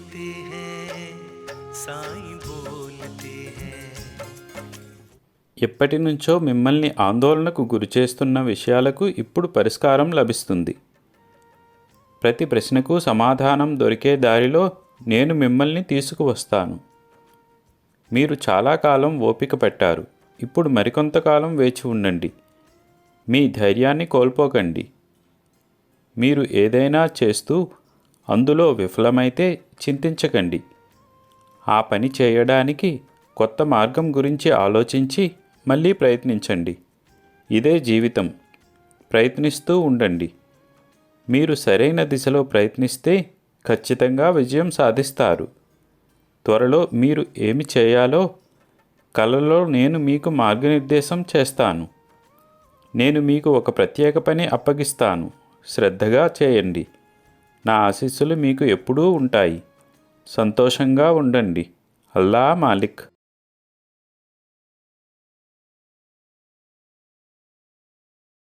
बोलते हैं साईं बोलते हैं। ఎప్పటి నుంచో మిమ్మల్ని ఆందోళనకు గురిచేస్తున్న విషయాలకు ఇప్పుడు పరిష్కారం లభిస్తుంది. ప్రతి ప్రశ్నకు సమాధానం దొరికే దారిలో నేను మిమ్మల్ని తీసుకువస్తాను. మీరు చాలా కాలం ఓపిక పట్టారు. ఇప్పుడు మరికొంతకాలం వేచి ఉండండి. మీ ధైర్యాన్ని కోల్పోకండి. మీరు ఏదైనా చేస్తూ అందులో విఫలమైతే చింతించకండి. ఆ పని చేయడానికి కొత్త మార్గం గురించి ఆలోచించి మళ్ళీ ప్రయత్నించండి. ఇదే జీవితం. ప్రయత్నిస్తూ ఉండండి. మీరు సరైన దిశలో ప్రయత్నిస్తే ఖచ్చితంగా విజయం సాధిస్తారు. త్వరలో మీరు ఏమి చేయాలో కలలో నేను మీకు మార్గనిర్దేశం చేస్తాను. నేను మీకు ఒక ప్రత్యేక పని అప్పగిస్తాను. శ్రద్ధగా చేయండి. నా ఆశీస్సులు మీకు ఎప్పుడూ ఉంటాయి. సంతోషంగా ఉండండి. అల్లా మాలిక్.